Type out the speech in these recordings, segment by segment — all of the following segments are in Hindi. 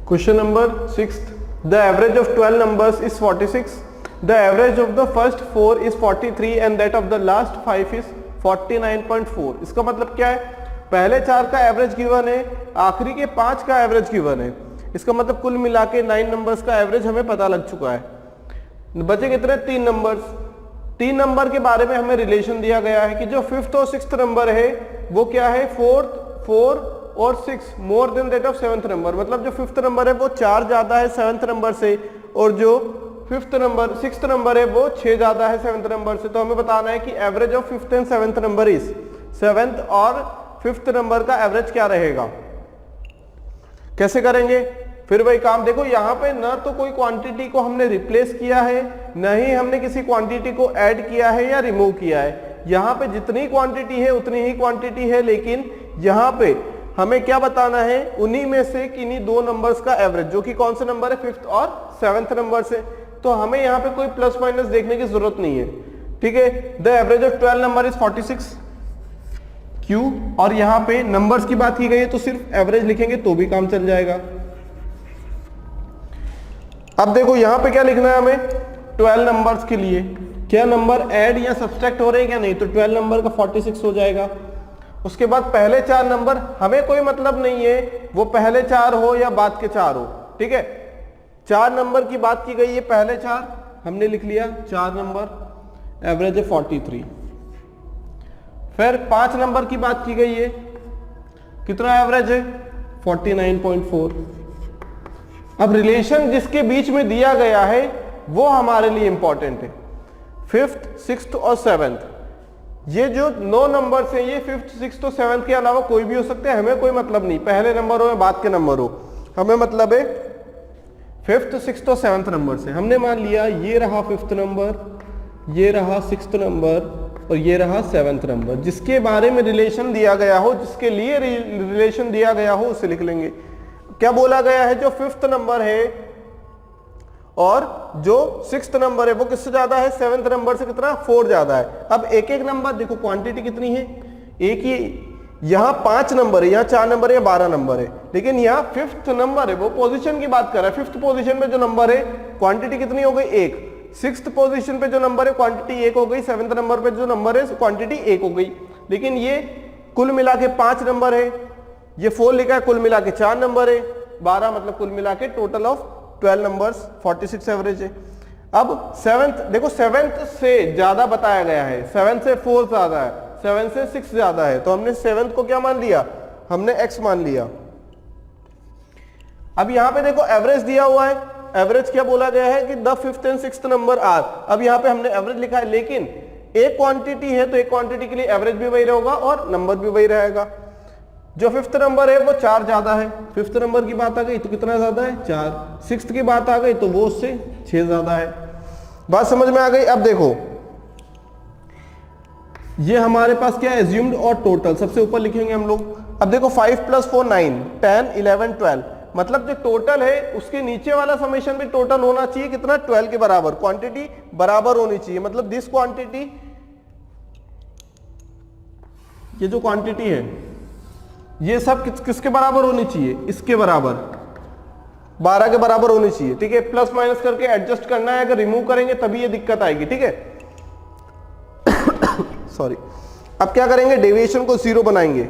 Question number 6. The average of 12 numbers is 46. The average of the first 4 is 43 and that of the last 5 is 49.4. इसका मतलब क्या है? पहले 4 का एवरेज गिवन है, आखिरी के 5 का एवरेज गिवन है। इसका मतलब कुल मिला के 9 नंबर्स का एवरेज हमें पता लग चुका है। बचे कितने? 3 नंबर्स। 3 नंबर के बारे में हमें रिलेशन दिया गया है कि जो 5th और 6th नंबर है वो क्या है? 4 और 6 more than that of 7th number. मतलब जो 5th नंबर है वो 4 ज्यादा है 7th नंबर से, और जो 6th नंबर है वो 6 ज्यादा है 7th नंबर से। तो हमें बताना है कि average of 5th and 7th number is 7th और 5th नंबर का एवरेज क्या रहेगा। कैसे करेंगे? फिर वही काम। देखो यहाँ पे ना तो कोई क्वांटिटी को हमने रिप्लेस किया है, न ही हमने किसी क्वांटिटी को ऐड किया है या रिमूव किया है। यहाँ पे जितनी क्वांटिटी है उतनी ही क्वांटिटी है, लेकिन यहाँ पे हमें क्या बताना है? उन्हीं में से किन्हीं 2 नंबर्स का एवरेज, जो कि कौन से नंबर है? 5th और 7th नंबर से। तो हमें यहाँ पे कोई प्लस माइनस देखने की जरूरत नहीं है, ठीक है। The average of 12 number is 46 Q, और यहाँ पे नंबर्स की बात की गई है तो सिर्फ एवरेज लिखेंगे तो भी काम चल जाएगा। अब देखो यहाँ पे क्या लिखना है हमें 12 नंबर्स के लिए, क्या नंबर ऐड या सब्सट्रैक्ट हो रहे हैं क्या नहीं, तो 12 नंबर का 46 हो जाएगा। उसके बाद पहले 4 नंबर हमें कोई मतलब नहीं है वो पहले 4 हो या बाद के 4 हो, ठीक है। 4 नंबर की बात की गई है, पहले 4 हमने लिख लिया, 4 नंबर, एवरेज है 43। फिर 5 नंबर की बात की गई है, कितना एवरेज है? 49.4। अब रिलेशन जिसके बीच में दिया गया है वो हमारे लिए इंपॉर्टेंट है। 5th, 6th और 7th, ये जो 9 नंबर्स हैं ये 5th, 6th और 7th के अलावा कोई भी हो सकते हैं, हमें कोई मतलब नहीं पहले नंबर हो या बाद के नंबर हो, हमें मतलब है 5th, 6th और 7th नंबर से। हमने मान लिया ये रहा 5th नंबर, ये रहा 6th नंबर और ये रहा 7th नंबर। जिसके बारे में रिलेशन दिया गया हो, जिसके लिए रिलेशन दिया गया हो उसे लिख लेंगे। क्या बोला गया है? जो 5th नंबर है और जो 6th नंबर है वो किससे ज्यादा है? 7th नंबर से कितना? 4 ज्यादा है। अब एक एक नंबर देखो, क्वांटिटी कितनी है? एक ही, यहाँ 5 नंबर है, यहाँ 4 नंबर है, या 12 नंबर है, लेकिन यहाँ 5th नंबर है, वो पोजीशन की बात कर रहा है। 5th पोजीशन पे जो नंबर है क्वांटिटी कितनी हो गई? 1। 6th पोजीशन पे जो नंबर है क्वांटिटी 1 हो गई। 7th नंबर पे जो नंबर है क्वांटिटी 1 हो गई। लेकिन ये कुल मिला के 5 नंबर है, ये 4 लिखा है, कुल मिला के 4 नंबर है, 12 मतलब कुल मिला के टोटल ऑफ 12 नंबर्स 46 एवरेज है। अब 7th देखो, 7th से ज्यादा बताया गया है, 7 से 4 ज्यादा है, 7 से 6 ज्यादा है, तो हमने 7th को क्या मान लिया? हमने x मान लिया। अब यहां पे देखो एवरेज दिया हुआ है, एवरेज क्या बोला गया है कि the 5th and 6th number are. अब यहाँ पे हमने एवरेज लिखा है, लेकिन एक क्वांटिटी है तो एक क्वांटिटी के लिए एवरेज भी वही रहेगा और नंबर भी वही रहेगा। जो 5th नंबर है वो 4 ज्यादा है, 5th नंबर की बात आ गई तो कितना ज्यादा है? 4। 6th की बात आ गई तो वो उससे 6 ज्यादा है। बात समझ में आ गई? अब देखो ये हमारे पास क्या है? एज्यूम्ड और टोटल सबसे ऊपर लिखेंगे हम लोग। अब देखो 5 + 4 9, 10 11 12, मतलब जो टोटल है उसके नीचे वाला समेशन भी टोटल होना चाहिए कितना? 12 के बराबर, क्वांटिटी बराबर होनी चाहिए। मतलब दिस क्वांटिटी, ये जो क्वांटिटी है ये सब किसके बराबर होनी चाहिए? इसके बराबर, 12 के बराबर होनी चाहिए, ठीक है। प्लस माइनस करके एडजस्ट करना है, अगर रिमूव करेंगे तभी ये दिक्कत आएगी, ठीक है। सॉरी। अब क्या करेंगे? डेविएशन को 0 बनाएंगे।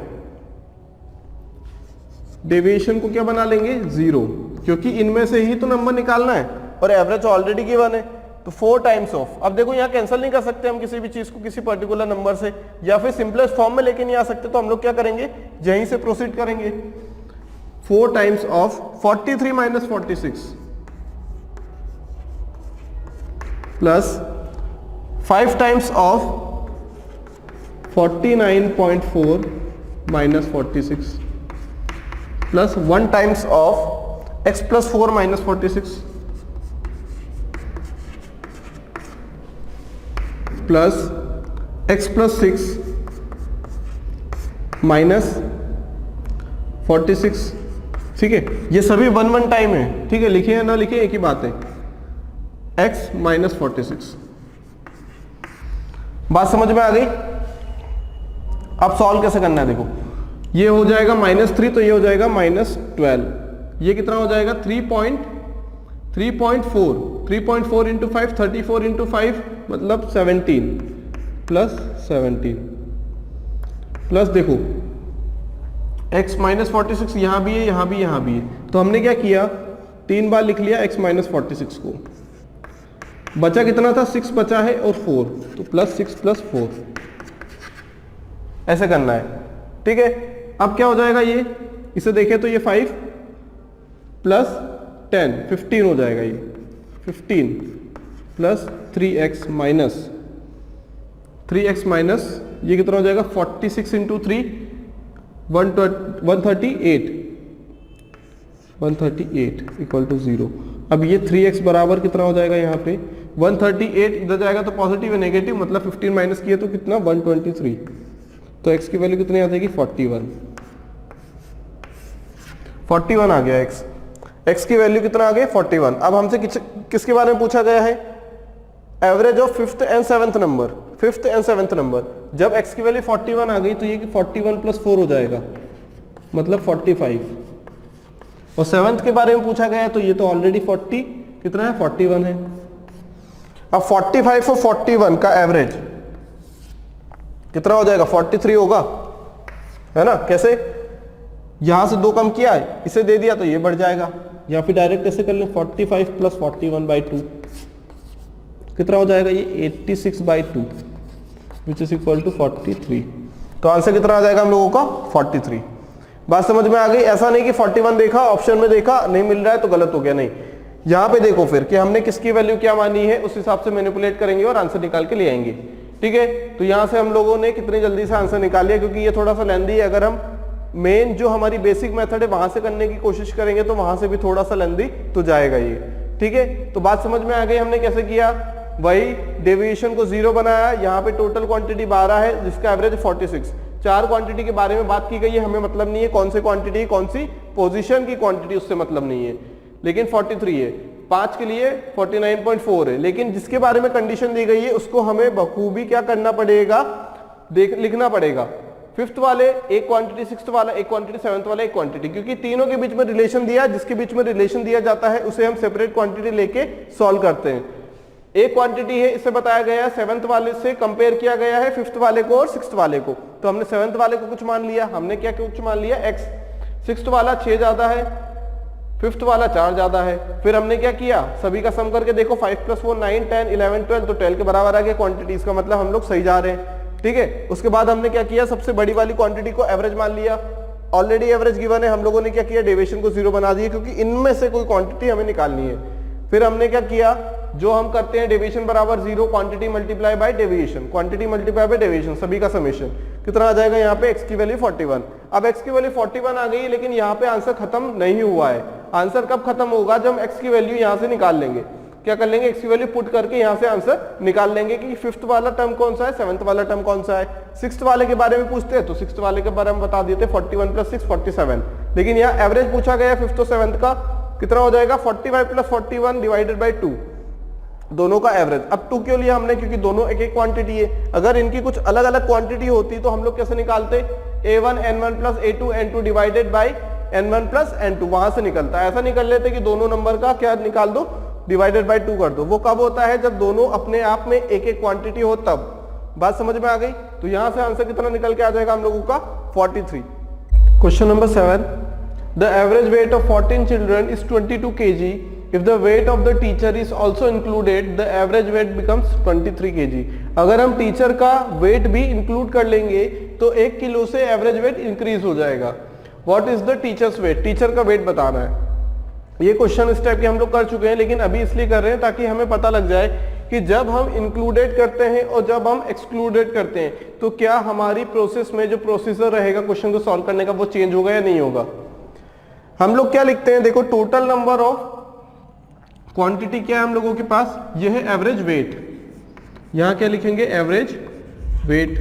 डेविएशन को क्या बना लेंगे? 0, क्योंकि इनमें से ही तो नंबर निकालना है और एवरेज ऑलरेडी गिवन है, तो 4 टाइम्स ऑफ। अब देखो यहाँ कैंसिल नहीं कर सकते हम किसी भी चीज को किसी पर्टिकुलर नंबर से, या फिर सिंपलेस्ट फॉर्म में लेके नहीं आ सकते, तो हम लोग क्या करेंगे? यहीं से प्रोसीड करेंगे। 4 times of 43 - 46 plus 5 times of 49.4 - 46 plus 1 times of x + 4 - 46 plus x + 6 - 46, ठीक है। ये सभी 1 टाइम है, ठीक है, लिखे या ना लिखे एक ही बात है। x - 46, बात समझ में आ गई? अब सॉल्व कैसे करना है देखो, ये हो जाएगा -3 तो ये हो जाएगा -12, ये कितना हो जाएगा 3.4 इंटू 5 34 इंटू 5 मतलब 17 प्लस 17 प्लस देखो x माइनस 46 यहाँ भी है, यहाँ भी, यहाँ भी है। तो हमने क्या किया, 3 बार लिख लिया x माइनस 46 को। बचा कितना था, 6 बचा है और 4, तो प्लस 6 प्लस 4 ऐसे करना है। ठीक है, अब क्या हो जाएगा, ये इसे देखें तो ये 5 प्लस 10 15 हो जाएगा। ये 15 प्लस 3x माइनस ये कितना हो जाएगा 46 इंटू 3 138 इक्वल टू 0। अब ये 3x बराबर कितना हो जाएगा, यहाँ पे 138 इधर जाएगा तो पॉजिटिव है नेगेटिव, मतलब 15 माइनस किया तो कितना 123, तो x की वैल्यू कितनी आ जाएगी 41 आ गया x की वैल्यू कितना आ गया 41। अब हमसे किसके बारे में पूछा गया है, average of fifth and seventh number. जब x की वैल्यू 41 आ गई तो ये 41 प्लस 4 हो जाएगा, मतलब 45। और सेवंथ के बारे में पूछा गया है तो ये तो ऑलरेडी 40 कितना है 41 है। अब 45 और 41 का एवरेज कितना हो जाएगा 43 होगा, है ना। कैसे, यहां से 2 कम किया है, इसे दे दिया तो ये बढ़ जाएगा, या फिर डायरेक्ट ऐसे कर लें 45 प्लस 41/2 कितना हो जाएगा, ये 86/2 विच इज इक्वल टू 43। तो आंसर कितना आ जाएगा हम लोगों का 43। बात समझ में आ गई। ऐसा नहीं कि 41 देखा, ऑप्शन में देखा, नहीं मिल रहा है तो गलत हो गया, नहीं। यहाँ पे देखो फिर कि हमने किसकी वैल्यू क्या मानी है, उस हिसाब से मैनिपुलेट करेंगे और आंसर निकाल के ले आएंगे। ठीक है, तो यहाँ से हम लोगों ने कितनी जल्दी से आंसर निकाल लिया, क्योंकि ये थोड़ा सा लेंदी है। अगर हम मेन जो हमारी बेसिक मेथड है वहां से करने की कोशिश करेंगे तो वहां से भी थोड़ा सा लेंदी तो जाएगा ये। ठीक है, तो बात समझ में आ गई हमने कैसे किया। वही डेविएशन को 0 बनाया, यहाँ पे टोटल क्वांटिटी 12 है जिसका एवरेज 46। 4 क्वांटिटी के बारे में बात की गई है, हमें मतलब नहीं है कौन सी क्वांटिटी, कौन सी पोजीशन की क्वांटिटी, उससे मतलब नहीं है, लेकिन 43 है। 5 के लिए 49.4 है, लेकिन जिसके बारे में कंडीशन दी गई है उसको हमें बखूबी क्या करना पड़ेगा, लिखना पड़ेगा। 5th वाले एक क्वांटिटी, 6th वाला एक क्वांटिटी, 7th वाला एक क्वांटिटी, क्योंकि तीनों के बीच में रिलेशन दिया, जिसके बीच में रिलेशन दिया जाता है उसे हम सेपरेट क्वांटिटी लेके सॉल्व करते हैं। एक क्वांटिटी है, इसे बताया गया है 7th वाले से कंपेयर किया गया है 5th वाले को और 6th वाले को, तो हमने 7th वाले को कुछ मान लिया, हमने क्या कुछ मान लिया x। 6th वाला 6 ज्यादा है, 5th वाला 4 ज्यादा है। फिर हमने क्या किया, सभी का सम करके देखो 5 + 4 9 10 11 12, तो 12 के बराबर आ गया क्वांटिटी, इसका मतलब हम लोग सही जा रहे हैं। ठीक है, उसके बाद हमने क्या किया, सबसे बड़ी वाली क्वांटिटी को एवरेज मान लिया, ऑलरेडी एवरेज गिवन है। हम लोगों ने क्या किया, डेविएशन को 0 बना दिया, क्योंकि इनमें से कोई क्वांटिटी हमें निकालनी है। फिर हमने क्या किया, जो हम करते हैं डेविएशन बराबर 0 quantity multiply by deviation, quantity multiply by deviation, सभी का समेशन कितना आ जाएगा, यहाँ पे x की वैल्यू 41। अब x की वैल्यू 41 आ गई, लेकिन यहाँ पे आंसर खत्म नहीं हुआ है। आंसर कब खत्म होगा, जब हम x की वैल्यू यहाँ से निकाल लेंगे। क्या कर लेंगे, x की वैल्यू पुट करके यहाँ से आंसर निकाल लेंगे कि 5th वाला टर्म कौन सा है, 7th वाला टर्म कौन सा है। 6th वाले के बारे में पूछते हैं तो 6th वाले के बारे में बता देते 41 + 6 47, लेकिन यहाँ एवरेज पूछा गया 5th और 7th का, कितना हो जाएगा 45 + 41 डिवाइडेड बाई 2, दोनों का एवरेज। अब 2 क्यों लिया हमने, क्योंकि दोनों एक एक क्वांटिटी है। अगर इनकी कुछ अलग अलग क्वांटिटी होती तो हम लोग कैसे निकालते, a1 n1 + a2 n2 divided by n1 + n2, वहां से निकलता है। ऐसा नहीं कर लेते कि दोनों नंबर का क्या निकाल दो, डिवाइडेड बाई 2 कर दो। वो कब होता है, जब दोनों अपने आप में एक एक क्वांटिटी हो तब। बात समझ में आ गई। तो यहां से आंसर कितना निकल के आ जाएगा हम लोगों का 43। Question number 7, the average weight of 14 children is 22 kg. If the weight of the teacher is also included, the average weight becomes 23 kg. अगर हम टीचर का वेट भी इंक्लूड कर लेंगे तो 1 किलो से एवरेज वेट इंक्रीज हो जाएगा। What is the teacher's weight? Teacher का वेट बताना है। ये क्वेश्चन इस टाइप के हम लोग कर चुके हैं, लेकिन अभी इसलिए कर रहे हैं ताकि हमें पता लग जाए कि जब हम इंक्लूडेड करते हैं और जब हम एक्सक्लूडेड करते हैं तो क्या हमारी प्रोसेस में जो प्रोसीजर रहेगा क्वेश्चन को सॉल्व करने का वो चेंज होगा या नहीं होगा। हम लोग क्या लिखते हैं, देखो टोटल नंबर ऑफ क्वांटिटी क्या है हम लोगों के पास, ये है एवरेज वेट। यहां क्या लिखेंगे, एवरेज वेट।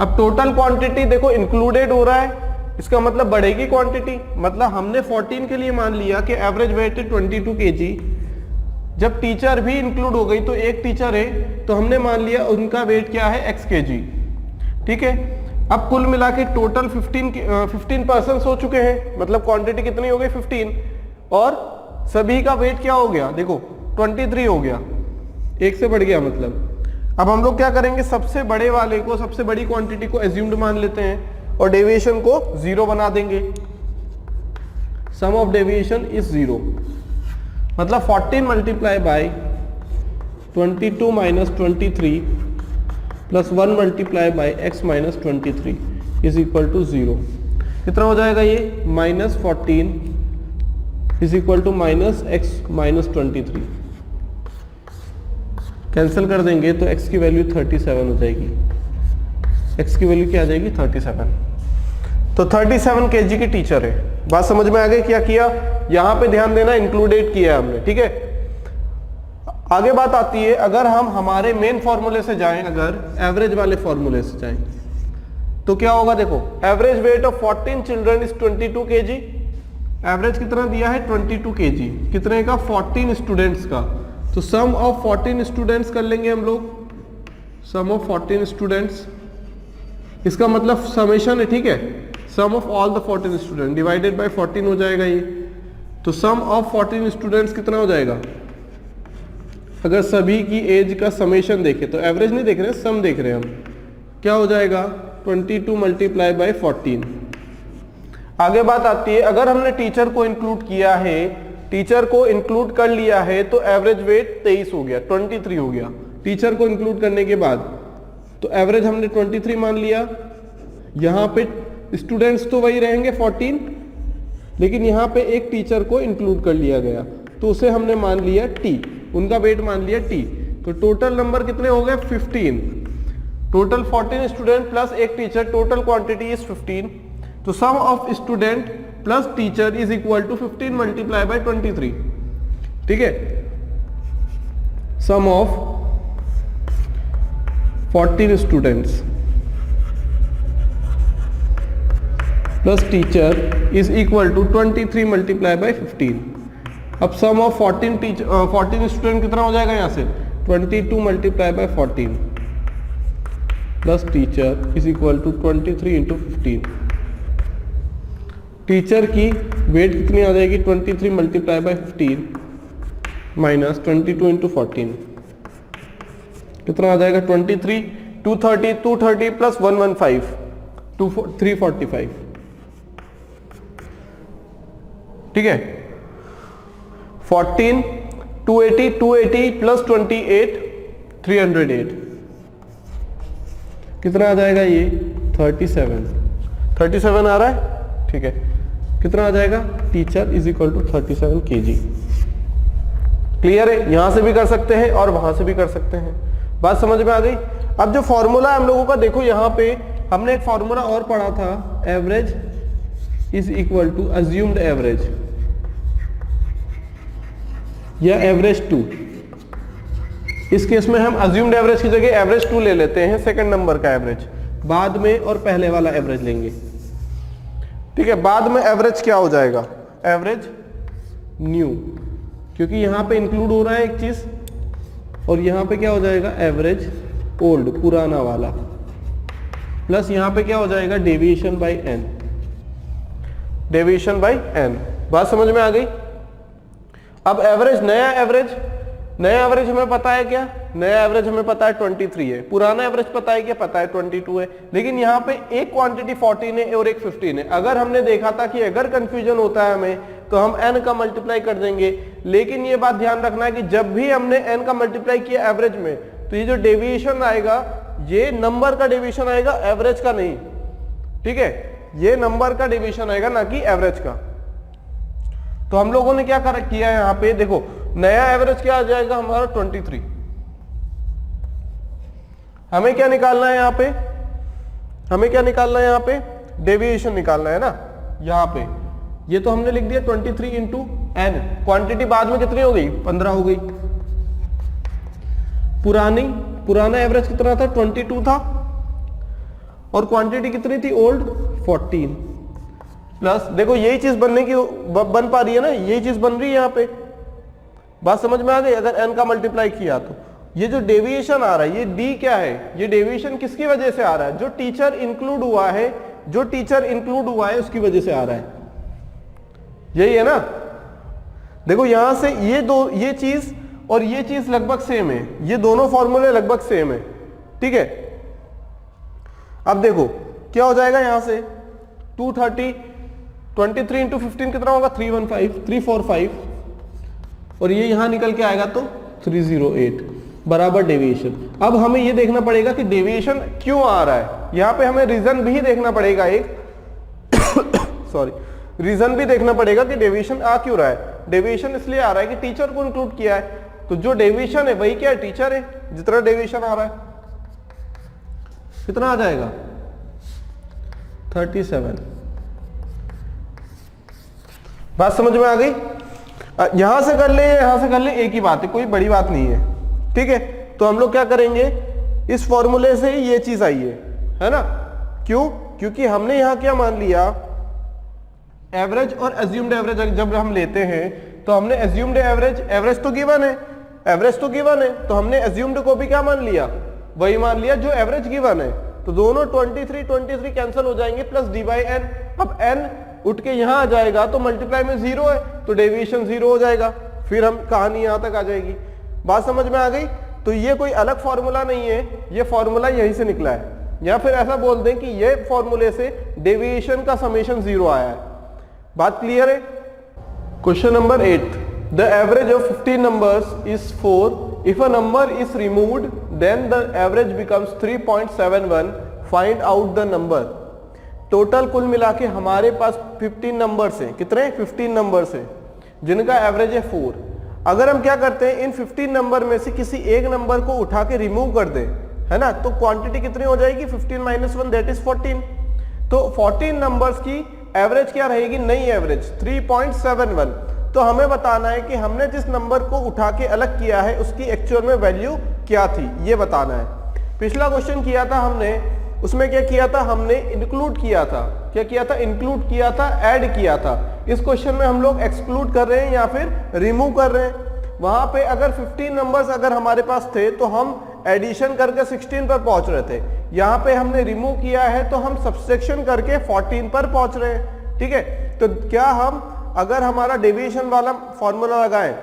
अब टोटल क्वांटिटी देखो इंक्लूडेड हो रहा है, इसका मतलब बढ़ेगी क्वांटिटी। मतलब हमने 14 के लिए मान लिया कि एवरेज वेट है 22 kg। जब टीचर भी इंक्लूड हो गई तो एक टीचर है तो हमने मान लिया उनका वेट क्या है x kg। ठीक है, अब कुल मिला के टोटल 15% हो चुके हैं, मतलब क्वांटिटी कितनी हो गई 15, और सभी का वेट क्या हो गया देखो 23 हो गया, एक से बढ़ गया मतलब। अब हम लोग क्या करेंगे, सबसे बड़े वाले को, सबसे बड़ी क्वांटिटी को एज्यूम्ड मान लेते हैं और डेविएशन को 0 बना देंगे। सम ऑफ डेविएशन इज 0, मतलब 14 multiply by 22 minus 23 plus 1 multiply by x minus 23 is equal to 0। कितना हो जाएगा ये, minus 14 is equal to minus x minus 23। Cancel कर देंगे तो x की वैल्यू 37 हो जाएगी। x की वैल्यू क्या आ जाएगी 37। तो 37 kg की टीचर है। बात समझ में आ गई, क्या किया यहां पे ध्यान देना, इंक्लूडेड किया हमने, ठीक है। आगे बात आती है, अगर हम हमारे मेन फॉर्मूले से जाएं, अगर एवरेज वाले फॉर्मूले से जाएं तो क्या होगा देखो, average weight of 14 children is 22 kg। Average कितना दिया है 22 kg, कितने का 14 स्टूडेंट्स का। तो सम ऑफ 14 स्टूडेंट्स कर लेंगे हम लोग, सम ऑफ 14 स्टूडेंट्स, इसका मतलब समेशन है, ठीक है। Sum of all the 14 student divided by 14 हो जाएगा ये। तो सम ऑफ 14 स्टूडेंट्स कितना हो जाएगा, अगर सभी की एज का समेशन देखें तो एवरेज नहीं देख रहे हैं, सम देख रहे हैं हम, क्या हो जाएगा 22 मल्टीप्लाई बाय 14। आगे बात आती है, अगर हमने टीचर को इंक्लूड किया है, टीचर को इंक्लूड कर लिया है तो एवरेज वेट 23 हो गया, 23 हो गया टीचर को इंक्लूड करने के बाद। तो एवरेज हमने 23 मान लिया। यहाँ पे स्टूडेंट्स तो वही रहेंगे 14, लेकिन यहाँ पे एक टीचर को इंक्लूड कर लिया गया तो उसे हमने मान लिया t, उनका वेट मान लिया t। तो टोटल नंबर कितने हो गए 15, टोटल 14 स्टूडेंट प्लस एक टीचर, टोटल क्वांटिटी इज 15। तो sum of student plus teacher is equal to 15 multiply by 23, ठीक है। Sum of 14 students plus teacher is equal to 23 multiply by 15। अब सम ऑफ 14 स्टूडेंट कितना हो जाएगा यहाँ से 22 multiply by 14 plus teacher is equal to 23 into 15। Teacher की वेट कितनी आ जाएगी 23 मल्टीप्लाई बाय 15 माइनस 22 इंटू 14, कितना आ जाएगा 23, 230 प्लस 115 345, ठीक है। 14 280 प्लस 28 308, कितना आ जाएगा ये 37 आ रहा है, ठीक है। कितना आ जाएगा, teacher is equal to 37 kg। Clear है, यहां से भी कर सकते हैं और वहां से भी कर सकते हैं। बात समझ में आ गई। अब जो फॉर्मूला है हम लोगों का, देखो यहां पे हमने एक फॉर्मूला और पढ़ा था, average is equal to assumed average या एवरेज 2। इस केस में हम अज्यूम्ड एवरेज की जगह एवरेज 2 ले लेते हैं, सेकंड नंबर का एवरेज बाद में, और पहले वाला एवरेज लेंगे, ठीक है। बाद में एवरेज क्या हो जाएगा, एवरेज न्यू, क्योंकि यहां पे इंक्लूड हो रहा है एक चीज, और यहां पे क्या हो जाएगा एवरेज ओल्ड पुराना वाला, प्लस यहां पे क्या हो जाएगा deviation by N, deviation by N. बात समझ में आ गई। अब एवरेज, नया एवरेज हमें पता है क्या, नया एवरेज हमें पता है 23 है, पुराना एवरेज पता है क्या, पता है 22 है, लेकिन यहाँ पे एक क्वांटिटी 14 है और एक 15 है। अगर हमने देखा था कि अगर कंफ्यूजन होता है हमें तो हम n का मल्टीप्लाई कर देंगे, लेकिन ये बात ध्यान रखना है कि जब भी हमने n का मल्टीप्लाई किया एवरेज में, तो ये जो डेविएशन आएगा ये नंबर का डेविएशन आएगा, एवरेज का नहीं, ठीक है। ये नंबर का डेविएशन आएगा ना कि एवरेज का। तो हम लोगों ने क्या किया यहाँ पे, देखो नया एवरेज क्या आ जाएगा हमारा 23। हमें क्या निकालना है यहाँ पे, हमें क्या निकालना है यहाँ पे, डेविएशन निकालना है ना। यहाँ पे ये तो हमने लिख दिया 23 इंटू एन, क्वांटिटी बाद में कितनी हो गई 15 हो गई। पुराना एवरेज कितना था 22 था, और क्वांटिटी कितनी थी ओल्ड 14, प्लस देखो यही चीज बन पा रही है ना, यही चीज बन रही है यहाँ पे। बात समझ में आ गई। अगर n का मल्टीप्लाई किया तो ये जो डेविएशन आ रहा है, ये डी क्या है, ये डेविएशन किसकी वजह से आ रहा है, जो टीचर इंक्लूड हुआ है, जो टीचर इंक्लूड हुआ है उसकी वजह से आ रहा है, यही है ना। देखो यहां से ये दो, ये चीज और ये चीज लगभग सेम है, ये दोनों फॉर्मूले लगभग सेम है, ठीक है। अब देखो क्या हो जाएगा यहां से 230, 23 इंटू 15 कितना होगा 345 और ये यहां निकल के आएगा तो 308 बराबर डेविएशन। अब हमें ये देखना पड़ेगा कि डेविएशन क्यों आ रहा है, यहां पे हमें रीजन भी देखना पड़ेगा एक सॉरी रीजन भी देखना पड़ेगा कि डेविएशन आ क्यों रहा है। डेविएशन इसलिए आ रहा है कि टीचर को इंक्लूड किया है, तो जो डेविएशन है वही क्या है, टीचर है। जितना डेविएशन आ रहा है कितना आ जाएगा 37। बात समझ में आ गई। यहां से कर ले यहां से कर ले एक ही बात है, कोई बड़ी बात नहीं है, ठीक है। तो हम लोग क्या करेंगे, इस फॉर्मूले से ये चीज आई है ना। क्यों, क्योंकि हमने यहां क्या मान लिया, एवरेज और एज्यूम्ड एवरेज जब हम लेते हैं तो हमने एज्यूम्ड एवरेज, एवरेज तो गिवन है, एवरेज तो गिवन है, तो हमने एज्यूम्ड को भी क्या मान लिया, वही मान लिया जो एवरेज गिवन है। तो दोनों 23 कैंसिल हो जाएंगे प्लस डी बाई एन। अब एन उठ के यहां आ जाएगा तो मल्टीप्लाई में 0 है तो डेविएशन 0 हो जाएगा, फिर हम कहानी यहां तक आ जाएगी। बात समझ में आ गई। तो ये कोई अलग फॉर्मूला नहीं है, ये फॉर्मूला यहीं से निकला है, या फिर ऐसा बोल दें कि ये फॉर्मूले से डेविएशन का समेशन 0 आया है। बात क्लियर है। Question number 8, the average of 15 numbers is 4, if a number is removed then the average becomes 3.71, find out the number. Total कुल मिला के हमारे पास 15 नंबर्स हैं, कितने 15 नंबर्स हैं जिनका एवरेज है 4। अगर हम क्या करते हैं, इन 15 नंबर में से किसी एक नंबर को उठा के रिमूव कर दें, है ना, तो क्वांटिटी कितनी हो जाएगी 15 - 1 दैट इज 14। तो 14 नंबर्स की एवरेज क्या रहेगी, नई एवरेज 3.71। तो हमें बताना है कि हमने जिस नंबर को उठा के अलग किया है उसकी एक्चुअल में वैल्यू क्या थी, ये बताना है। पिछला क्वेश्चन किया था हमने, उसमें क्या किया था, हमने इंक्लूड किया था, क्या किया था, इंक्लूड किया था, ऐड किया था। इस क्वेश्चन में हम लोग एक्सक्लूड कर रहे हैं या फिर रिमूव कर रहे हैं। वहां पे अगर 15 नंबर्स अगर हमारे पास थे तो हम एडिशन करके 16 पर पहुंच रहे थे, यहाँ पे हमने रिमूव किया है तो हम सब्सट्रैक्शन करके 14 पर पहुंच रहे हैं, ठीक है। तो क्या हम अगर हमारा डेविएशन वाला फॉर्मूला लगाएं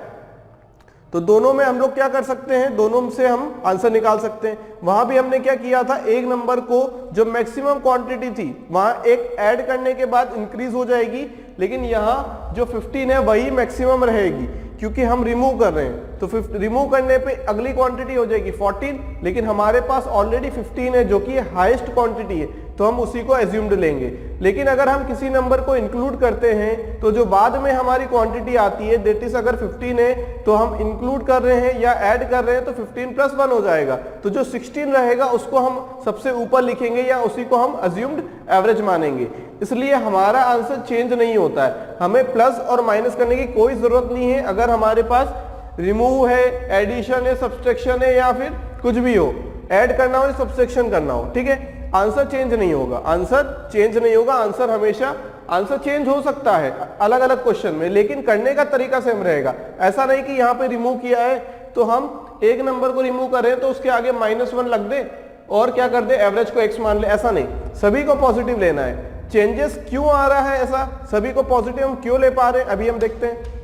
तो दोनों में हम लोग क्या कर सकते हैं, दोनों से हम आंसर निकाल सकते हैं। वहां भी हमने क्या किया था, एक नंबर को जो मैक्सिमम क्वांटिटी थी वहां एक ऐड करने के बाद इंक्रीज हो जाएगी, लेकिन यहाँ जो 15 है वही मैक्सिमम रहेगी क्योंकि हम रिमूव कर रहे हैं। तो रिमूव करने पे अगली क्वांटिटी हो जाएगी 14, लेकिन हमारे पास ऑलरेडी 15 है जो कि हाईएस्ट क्वांटिटी है, तो हम उसी को एज्यूम्ड लेंगे। लेकिन अगर हम किसी नंबर को इंक्लूड करते हैं तो जो बाद में हमारी क्वांटिटी आती है दैट इज अगर 15 है तो हम इंक्लूड कर रहे हैं या ऐड कर रहे हैं तो 15 + 1 हो जाएगा। तो जो 16 रहेगा उसको हम सबसे ऊपर लिखेंगे या उसी को हम अज्यूम्ड एवरेज मानेंगे। इसलिए हमारा आंसर चेंज नहीं होता है, हमें प्लस और माइनस करने की कोई जरूरत नहीं है। अगर हमारे पास रिमूव है, एडिशन है, सब्सट्रैक्शन है या फिर कुछ भी हो, ऐड करना हो या सब्सट्रैक्शन करना हो, ठीक है, आंसर चेंज नहीं होगा, आंसर चेंज नहीं होगा। आंसर हमेशा, आंसर चेंज हो सकता है अलग अलग क्वेश्चन में, लेकिन करने का तरीका सेम रहेगा। ऐसा नहीं कि यहाँ पे रिमूव किया है तो हम एक नंबर को रिमूव करें तो उसके आगे -1 लग दे और क्या कर दे, एवरेज को x मान ले, ऐसा नहीं, सभी को पॉजिटिव लेना है। चेंजेस क्यों आ रहा है ऐसा, सभी को पॉजिटिव हम क्यों ले पा रहे हैं, अभी हम देखते हैं।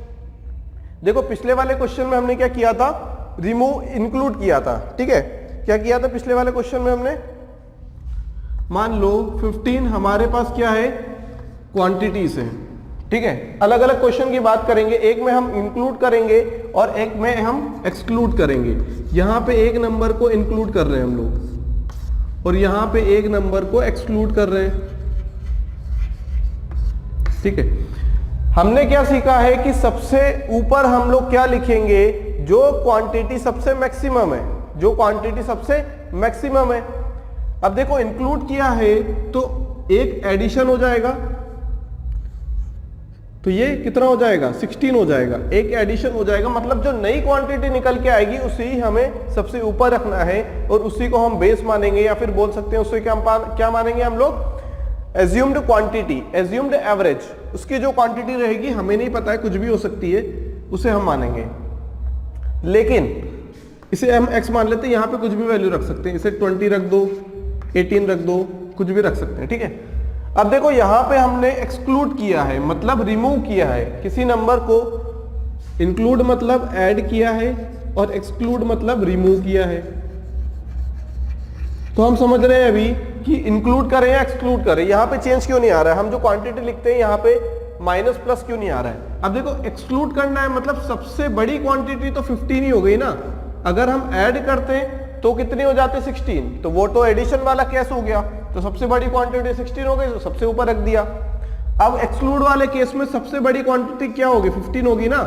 देखो पिछले वाले क्वेश्चन में हमने क्या किया था, रिमूव इंक्लूड किया था, ठीक है। क्या किया था पिछले वाले क्वेश्चन में हमने, मान लो 15 हमारे पास क्या है, क्वांटिटीज है, ठीक है। अलग अलग क्वेश्चन की बात करेंगे, एक में हम इंक्लूड करेंगे और एक में हम एक्सक्लूड करेंगे। यहां पे एक नंबर को इंक्लूड कर रहे हैं हम लोग और यहां पे एक नंबर को एक्सक्लूड कर रहे हैं, ठीक है। हमने क्या सीखा है कि सबसे ऊपर हम लोग क्या लिखेंगे, जो क्वांटिटी सबसे मैक्सिमम है, जो क्वांटिटी सबसे मैक्सिमम है। अब देखो इंक्लूड किया है तो एक एडिशन हो जाएगा, तो ये कितना हो जाएगा 16 हो जाएगा, एक एडिशन हो जाएगा। मतलब जो नई क्वांटिटी निकल के आएगी उसी हमें सबसे ऊपर रखना है और उसी को हम बेस मानेंगे या फिर बोल सकते हैं उसे क्या मानेंगे हम लोग, एज्यूम्ड क्वांटिटी, एज्यूम्ड एवरेज। उसकी जो क्वांटिटी रहेगी हमें नहीं पता है, कुछ भी हो सकती है, उसे हम मानेंगे। लेकिन इसे हम x मान लेते हैं, यहाँ पे कुछ भी वैल्यू रख सकते हैं, इसे 20 रख दो, 18 रख दो, कुछ भी रख सकते हैं, ठीक है। अब देखो यहाँ पे हमने एक्सक्लूड किया है, मतलब रिमूव किया है किसी नंबर को। इंक्लूड मतलब ऐड किया है और एक्सक्लूड मतलब रिमूव किया है। तो हम समझ रहे हैं अभी कि इंक्लूड करें या एक्सक्लूड करें। यहाँ पे चेंज क्यों नहीं आ रहा है, हम जो क्वांटिटी लिखते हैं यहाँ पे माइनस प्लस क्यों नहीं आ रहा है। अब देखो एक्सक्लूड करना है मतलब सबसे बड़ी क्वांटिटी तो 15 ही हो गई ना। अगर हम ऐड करते हैं तो कितनी हो जाती है 16, तो वो तो एडिशन वाला केस हो गया, तो सबसे बड़ी क्वांटिटी 16 हो गई, तो सबसे ऊपर रख दिया। अब एक्सक्लूड वाले केस में सबसे बड़ी क्वांटिटी क्या होगी, 15 होगी ना,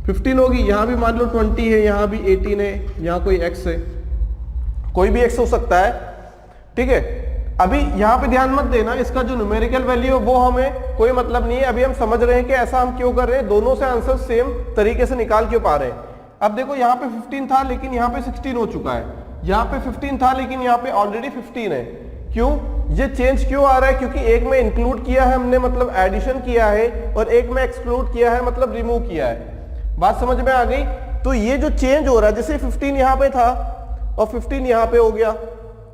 15 होगी। यहां भी मान लो 20 है, यहां भी 18 है, यहां कोई x है, कोई भी x हो सकता है, ठीक है। अभी यहां पे ध्यान मत देना, इसका जो न्यूमेरिकल वैल्यू है वो हमें कोई मतलब नहीं है। अभी हम समझ रहे हैं कि ऐसा हम क्यों कर रहे हैं, दोनों से आंसर सेम तरीके से निकाल क्यों पा रहे हैं। अब देखो यहाँ पे 15 था लेकिन यहाँ पे 16 हो चुका है, यहाँ पे 15 था लेकिन यहाँ पे ऑलरेडी 15 है। क्यों ये चेंज क्यों आ रहा है, क्योंकि एक में इंक्लूड किया है हमने मतलब एडिशन किया है, और एक में एक्सक्लूड किया है मतलब रिमूव किया है। बात समझ में आ गई। तो ये जो चेंज हो रहा है, जैसे 15 यहाँ पे था और 15 यहाँ पे हो गया,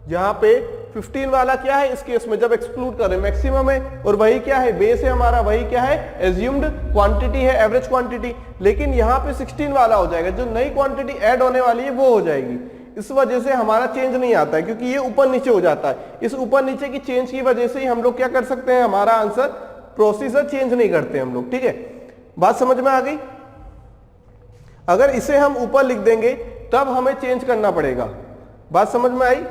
यहाँ पे 15 वाला क्या है इस केस में जब एक्सक्लूड कर रहे हैं मैक्सिमम है, और वही क्या है बेस है हमारा, वही क्या है एज्यूम्ड क्वांटिटी है, एवरेज क्वांटिटी। लेकिन यहाँ पे 16 वाला हो जाएगा, जो नई क्वांटिटी ऐड होने वाली है वो हो जाएगी। इस वजह से हमारा चेंज नहीं आता है, क्योंकि ये ऊपर नीचे हो जाता है। इस ऊपर नीचे की चेंज की वजह से ही हम लोग क्या कर सकते हैं, हमारा आंसर प्रोसीजर चेंज नहीं करते हम लोग, ठीक है। बात समझ में आ गई। अगर इसे हम ऊपर लिख देंगे तब हमें चेंज करना पड़ेगा। बात समझ में आई।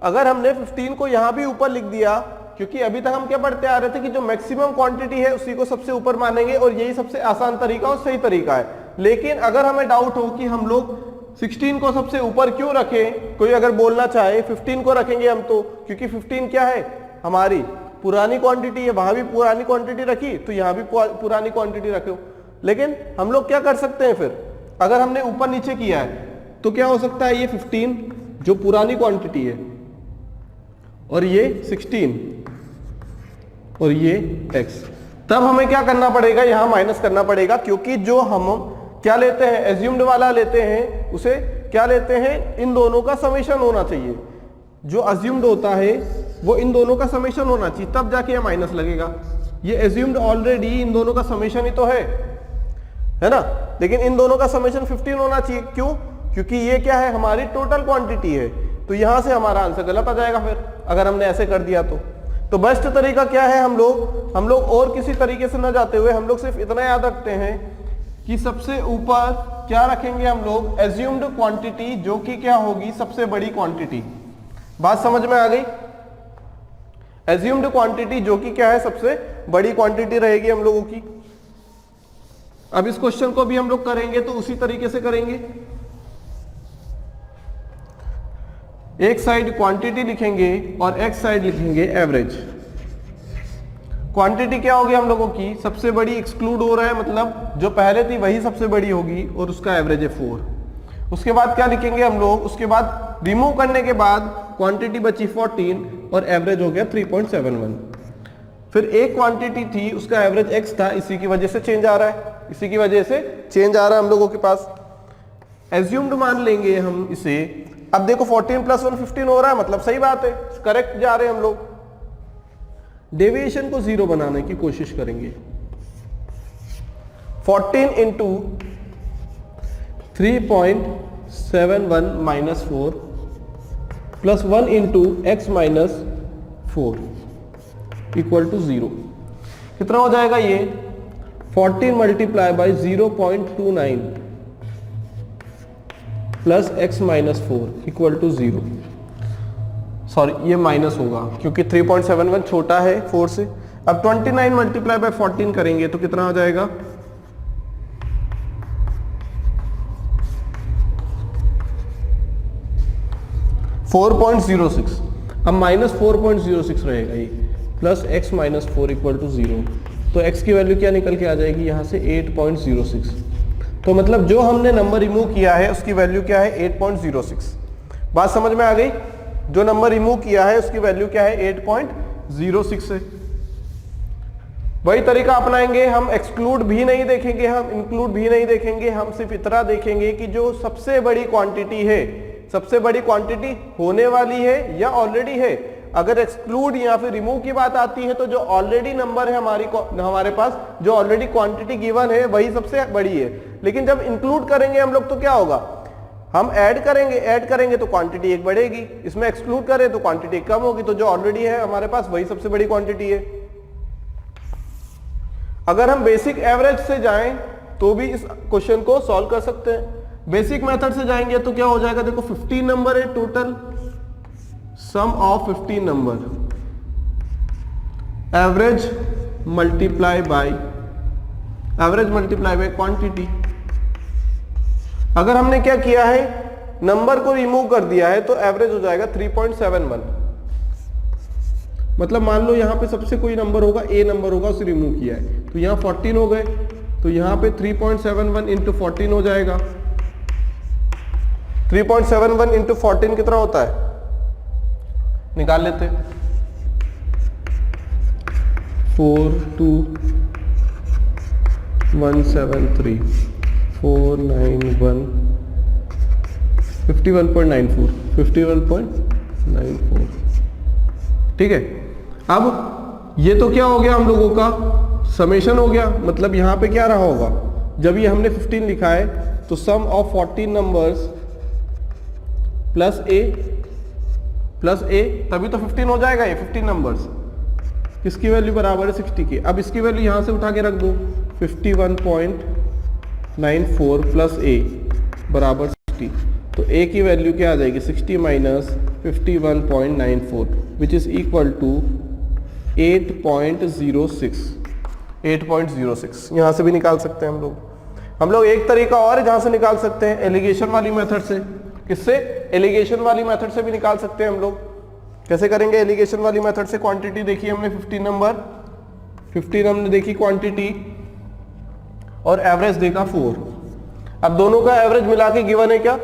अगर हमने 15 को यहां भी ऊपर लिख दिया, क्योंकि अभी तक हम क्या पढ़ते आ रहे थे कि जो मैक्सिमम क्वांटिटी है उसी को सबसे ऊपर मानेंगे, और यही सबसे आसान तरीका और सही तरीका है। लेकिन अगर हमें डाउट हो कि हम लोग 16 को सबसे ऊपर क्यों रखें, कोई अगर बोलना चाहे 15 को रखेंगे हम, तो क्योंकि 15 क्या है हमारी पुरानी क्वांटिटी है, वहां भी पुरानी क्वांटिटी रखी तो यहां भी पुरानी क्वांटिटी रखो। लेकिन हम लोग क्या कर सकते हैं फिर, अगर हमने ऊपर नीचे किया है तो क्या हो सकता है, ये 15 जो पुरानी क्वांटिटी है और ये 16 और ये x, तब हमें क्या करना पड़ेगा, यहां माइनस करना पड़ेगा। क्योंकि जो हम क्या लेते हैं एज्यूम्ड वाला लेते हैं, उसे क्या लेते हैं, इन दोनों का समेशन होना चाहिए। जो अज्यूम्ड होता है वो इन दोनों का समेशन होना चाहिए, तब जाके यह माइनस लगेगा। ये एज्यूम्ड ऑलरेडी इन दोनों का समेशन ही तो है ना, लेकिन इन दोनों का समेशन 15 होना चाहिए। क्यों, क्योंकि ये क्या है हमारी टोटल क्वांटिटी है, तो यहां से हमारा आंसर गलत आ जाएगा फिर अगर हमने ऐसे कर दिया तो बेस्ट तरीका क्या है, हम लोग और किसी तरीके से न जाते हुए हम लोग सिर्फ इतना याद रखते हैं कि सबसे ऊपर क्या रखेंगे हम लोग, एज्यूम्ड क्वांटिटी, जो कि क्या होगी सबसे बड़ी क्वांटिटी। बात समझ में आ गई। एज्यूम्ड क्वांटिटी जो कि क्या है सबसे बड़ी क्वांटिटी रहेगी हम लोगों की। अब इस क्वेश्चन को भी हम लोग करेंगे तो उसी तरीके से करेंगे। एक साइड क्वांटिटी लिखेंगे और एक साइड लिखेंगे एवरेज। क्वांटिटी क्या होगी हम लोगों की, सबसे बड़ी एक्सक्लूड हो रहा है, मतलब जो पहले थी वही सबसे बड़ी होगी, और उसका एवरेज है 4। उसके बाद क्या लिखेंगे हम लोग, उसके बाद रिमूव करने के बाद क्वांटिटी बची 14 और एवरेज हो गया 3.71। फिर एक क्वांटिटी थी उसका एवरेज x था, इसी की वजह से चेंज आ रहा है, इसी की वजह से चेंज आ रहा है हम लोगों के पास। एज्यूम्ड मान लेंगे हम इसे। अब देखो 14 + 1 15 हो रहा है, मतलब सही बात है, करेक्ट जा रहे हैं हम लोग। डेविएशन को 0 बनाने की कोशिश करेंगे। 14 × 3.71 - 4 + 1 × x - 4 = 0। कितना हो जाएगा ये, 14 × 0.29 + x - 4 = 0। सॉरी ये माइनस होगा क्योंकि 3.71 छोटा है 4 से। अब 29 × 14 करेंगे तो कितना हो जाएगा, 4.06। अब -4.06 रहेगा ये, प्लस x - 4 = 0। तो x की वैल्यू क्या निकल के आ जाएगी यहाँ से, 8.06। तो मतलब जो हमने नंबर रिमूव किया है उसकी वैल्यू क्या है, 8.06। बात समझ में आ गई। जो नंबर रिमूव किया है उसकी वैल्यू क्या है, 8.06 है। वही तरीका अपनाएंगे, हम एक्सक्लूड भी नहीं देखेंगे, हम इंक्लूड भी नहीं देखेंगे, हम सिर्फ इतना देखेंगे कि जो सबसे बड़ी क्वांटिटी है, सबसे बड़ी क्वांटिटी होने वाली है या ऑलरेडी है। अगर एक्सक्लूड या फिर रिमूव की बात आती है तो जो ऑलरेडी नंबर है हमारे पास, जो ऑलरेडी क्वांटिटी गिवन है वही सबसे बड़ी है। लेकिन जब इंक्लूड करेंगे हम लोग तो क्या होगा, हम ऐड करेंगे तो क्वांटिटी एक बढ़ेगी, इसमें एक्सक्लूड करें तो क्वांटिटी कम होगी, तो जो ऑलरेडी है हमारे पास वही सबसे बड़ी क्वांटिटी है। अगर हम बेसिक एवरेज से जाएं तो भी इस क्वेश्चन को सॉल्व कर सकते हैं। बेसिक मेथड से जाएंगे तो क्या हो जाएगा, देखो 15 नंबर है total, sum of 15 number, average multiply by quantity. अगर हमने क्या किया है, नंबर को रिमूव कर दिया है तो एवरेज हो जाएगा 3.71। मतलब मान लो यहाँ पे सबसे कोई नंबर होगा, ए नंबर होगा, उसे रिमूव किया है तो यहाँ 14 हो गए, तो यहाँ पे 3.71 इंटू 14 हो जाएगा। 3.71 इंटू 14 कितना होता है, निकाल लेते हैं। 42173 491 51.94 ठीक है। अब ये तो क्या हो गया, हम लोगों का समेशन हो गया। मतलब यहाँ पे क्या रहा होगा, जब ये हमने 15 लिखा है तो सम ऑफ 14 नंबर्स प्लस ए तभी तो 15 हो जाएगा। ये 15 नंबर्स किसकी वैल्यू बराबर है 60 की। अब इसकी वैल्यू यहां से उठा के रख दो, 51.94 प्लस ए बराबर 60, तो ए की वैल्यू क्या आ जाएगी 60 minus 51.94 which is equal to 8.06। यहां से भी निकाल सकते हैं हम लोग एक तरीका और है जहां से निकाल सकते हैं, एलिगेशन वाली मेथड से। किससे, एलिगेशन वाली मेथड से भी निकाल सकते हैं हम लोग। कैसे करेंगे एलिगेशन वाली मेथड से, क्वांटिटी देखी हमने 15 नंबर, 15 हमने देखी क्वांटिटी और एवरेज देखा 4। अब दोनों का एवरेज मिला के गिवन है क्या,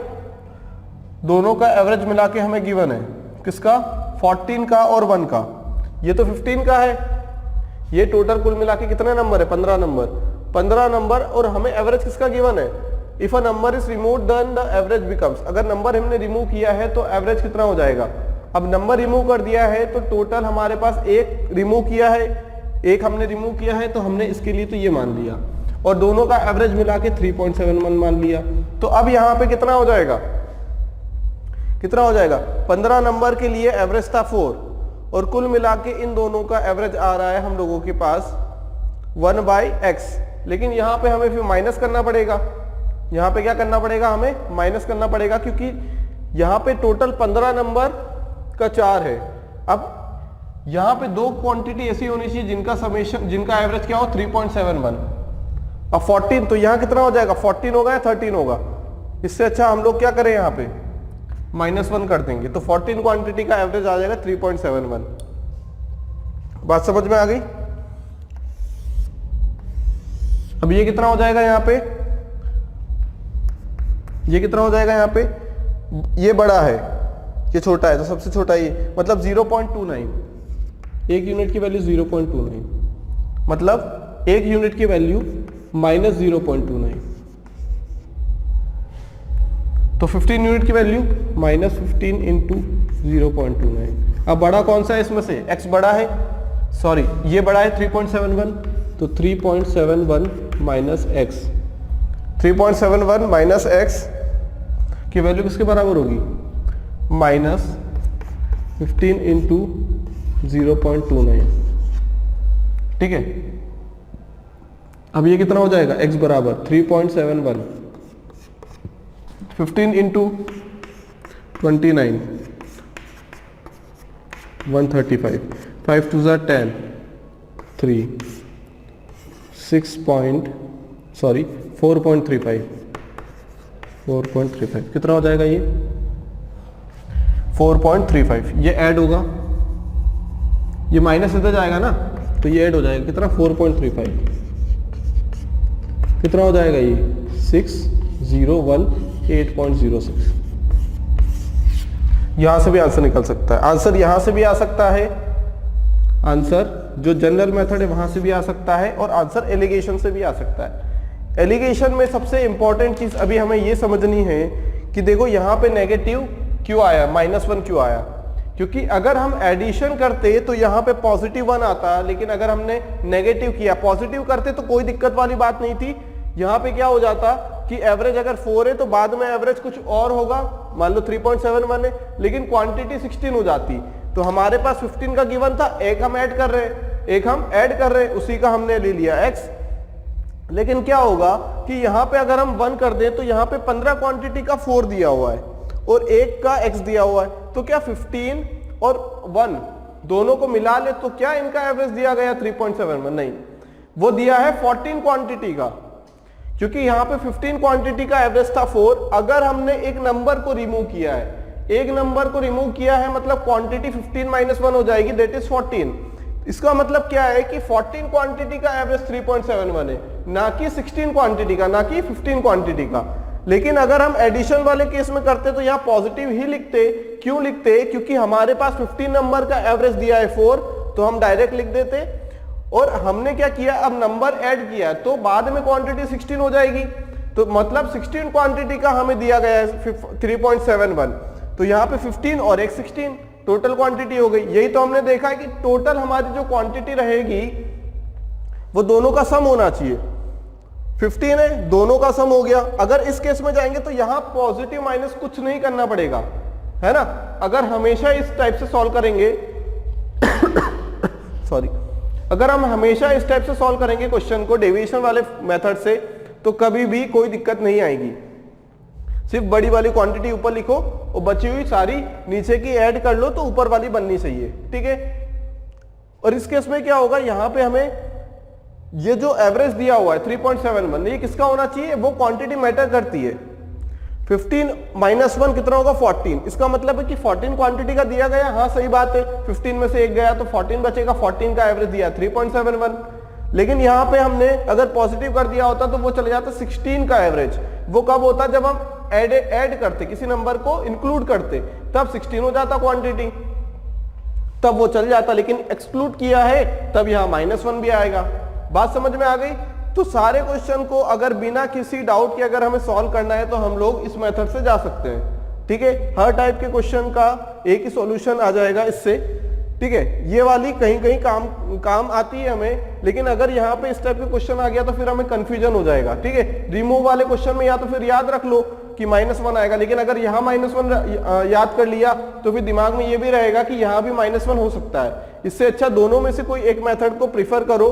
दोनों का एवरेज मिला के हमें गिवन है किसका, 14 का और 1 का। ये तो 15 का है, ये टोटल कुल मिला के कितने नंबर है 15 नंबर और हमें एवरेज किसका गिवन है। If a number is remove then the average becomes, अगर नंबर हमने रिमूव किया है तो एवरेज कितना हो जाएगा। अब नंबर रिमूव कर दिया है तो टोटल हमारे पास एक रिमूव किया है, एक हमने रिमूव किया है तो हमने इसके लिए तो ये मान लिया और दोनों का एवरेज मिला के 3.71 मान लिया। तो अब यहाँ पे कितना हो जाएगा, 15 नंबर के लिए एवरेज था 4 और कुल मिला के इन दोनों का एवरेज आ रहा है हम लोगों के पास 1/x। लेकिन यहाँ पे हमें फिर माइनस करना पड़ेगा, यहाँ पे क्या करना पड़ेगा, हमें माइनस करना पड़ेगा क्योंकि यहाँ पे टोटल 15 नंबर का 4 है। अब यहाँ पे दो क्वांटिटी ऐसी होनी चाहिए जिनका समेशन, जिनका एवरेज क्या हो 3.71। अब 14 तो यहाँ कितना हो जाएगा, 14 होगा या 13 होगा। इससे अच्छा हम लोग क्या करें, यहाँ पे -1 कर देंगे तो 14 क्वांटिटी का एवरेज आ जाएगा 3.71। बात समझ में आ गई। अब ये कितना हो जाएगा, यहाँ पे ये कितना हो जाएगा, यहाँ पे ये बड़ा है ये छोटा है तो सबसे छोटा ये, मतलब 0.29, एक यूनिट की वैल्यू 0.29, मतलब एक यूनिट की वैल्यू -0.29। तो 15 यूनिट की वैल्यू -15 इंटू 0.29। अब बड़ा कौन सा है इसमें से, x बड़ा है, सॉरी ये बड़ा है 3.71, तो 3.71 माइनस x, 3.71 माइनस x की वैल्यू किसके बराबर होगी, -15 इंटू 0.29। ठीक है। अब ये कितना हो जाएगा, x बराबर 3.71, 15 इंटू 29 135, 5 2 10, 3 4.35 कितना हो जाएगा ये 4.35। ये ऐड होगा, ये माइनस इधर जाएगा ना तो ये ऐड हो जाएगा कितना 4.35, कितना हो जाएगा ये 6018.06। यहां से भी आंसर निकल सकता है, आंसर यहां से भी आ सकता है, आंसर जो जनरल मेथड है वहां से भी आ सकता है और आंसर एलिगेशन से भी आ सकता है। एलिगेशन में सबसे इंपॉर्टेंट चीज अभी हमें ये समझनी है कि देखो यहाँ पे नेगेटिव क्यों आया, -1 क्यों आया, क्योंकि अगर हम एडिशन करते तो यहाँ पे +1 आता, लेकिन अगर हमने नेगेटिव किया, पॉजिटिव करते तो कोई दिक्कत वाली बात नहीं थी। यहाँ पे क्या हो जाता कि एवरेज अगर 4 है तो बाद में एवरेज कुछ और होगा, मान लो 3.71 है, लेकिन क्वांटिटी 16 हो जाती। तो हमारे पास 15 का गिवन था, एक हम ऐड कर रहे हैं, उसी का हमने ले लिया x। लेकिन क्या होगा कि यहाँ पे अगर हम 1 कर दें तो यहाँ पे 15 क्वांटिटी का 4 दिया हुआ है और 1 का x दिया हुआ है, तो क्या 15 और 1 दोनों को मिला ले तो क्या इनका एवरेज दिया गया 3.71? नहीं, वो दिया है 14 क्वांटिटी का, क्योंकि यहाँ पे 15 क्वांटिटी का एवरेज था 4। अगर हमने एक नंबर को रिमूव किया है, मतलब क्वांटिटी 15 - 1 हो जाएगी, दैट इज 14। इसका मतलब क्या है कि 14 क्वांटिटी का एवरेज 3.71 है, ना कि 16 क्वांटिटी का, ना कि 15 क्वांटिटी का। लेकिन अगर हम एडिशन वाले केस में करते तो यहाँ पॉजिटिव ही लिखते। क्यों लिखते? क्योंकि हमारे पास 15 नंबर का एवरेज दिया है 4, तो हम डायरेक्ट लिख देते। और हमने क्या किया, अब नंबर ऐड किया तो बाद में क्वांटिटी 16 हो जाएगी, तो मतलब 16 क्वांटिटी का हमें दिया गया है 3.71, तो यहाँ पे 15 और एक 16 टोटल क्वांटिटी हो गई। यही तो हमने देखा है कि टोटल हमारी जो क्वांटिटी रहेगी वो दोनों का सम होना चाहिए। 15 है, दोनों का सम हो गया। अगर इस केस में जाएंगे तो यहां पॉजिटिव माइनस कुछ नहीं करना पड़ेगा, है ना। अगर हमेशा इस टाइप से सॉल्व करेंगे सॉरी, अगर हम हमेशा इस टाइप से सॉल्व करेंगे क्वेश्चन को डेविएशन वाले मेथड से, तो कभी भी कोई दिक्कत नहीं आएगी। सिर्फ बड़ी वाली क्वांटिटी ऊपर लिखो और बची हुई सारी नीचे की ऐड कर लो, तो ऊपर वाली बननी चाहिए, ठीक है। और इस केस में क्या होगा, यहां पे हमें ये जो एवरेज दिया हुआ है 3.71, ये किसका होना चाहिए, वो क्वांटिटी मैटर करती है। 15 - 1 कितना होगा, 14। इसका मतलब है कि 14 क्वांटिटी का दिया गया, हाँ सही बात है, 15 में से एक गया तो 14 बचेगा, 14 का एवरेज दिया 3.71। लेकिन यहाँ पे हमने अगर पॉजिटिव कर दिया होता तो वो चले जाता 16 का एवरेज। वो कब होता, जब हम ऐड करते, किसी नंबर को इंक्लूड करते, तब 16 हो जाता क्वांटिटी, तब वो चल जाता। लेकिन एक्सक्लूड किया है तब यहाँ -1 भी आएगा। बात समझ में आ गई? तो सारे क्वेश्चन को अगर बिना किसी डाउट के अगर हमें सॉल्व करना है तो हम लोग इस मेथड से जा सकते हैं, ठीक है। हर टाइप के क्वेश्चन का एक ही सॉल्यूशन आ जाएगा इससे, ठीक है। ये वाली कहीं कहीं काम आती है हमें, लेकिन अगर यहाँ पे इस टाइप के क्वेश्चन आ गया तो फिर हमें कंफ्यूजन हो जाएगा, ठीक है। रिमूव वाले क्वेश्चन में या तो फिर याद रख लो कि -1 आएगा, लेकिन अगर यहाँ -1 याद कर लिया तो फिर दिमाग में ये भी रहेगा कि यहाँ भी -1 हो सकता है। इससे अच्छा दोनों में से कोई एक मेथड को प्रीफर करो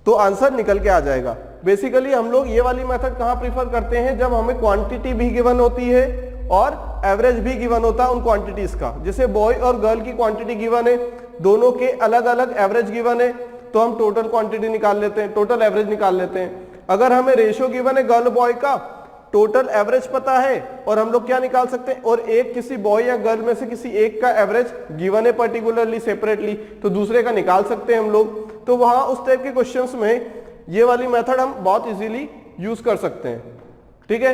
तो आंसर निकल के आ जाएगा। बेसिकली हम लोग ये वाली मेथड कहाँ प्रीफर करते हैं, जब हमें क्वांटिटी भी गिवन होती है और एवरेज भी गिवन होता है उन क्वांटिटीज का। जैसे बॉय और गर्ल की क्वांटिटी गिवन है, दोनों के अलग अलग एवरेज गिवन है, तो हम टोटल क्वांटिटी निकाल लेते हैं, टोटल एवरेज निकाल लेते हैं। अगर हमें रेशियो गिवन है गर्ल बॉय का, टोटल एवरेज पता है और हम लोग क्या निकाल सकते हैं, और एक किसी बॉय या गर्ल में से किसी एक का एवरेज गिवन है पर्टिकुलरली सेपरेटली, तो दूसरे का निकाल सकते हैं हम लोग। तो वहां उस टाइप के क्वेश्चंस में ये वाली मेथड हम बहुत इजीली यूज कर सकते हैं, ठीक है।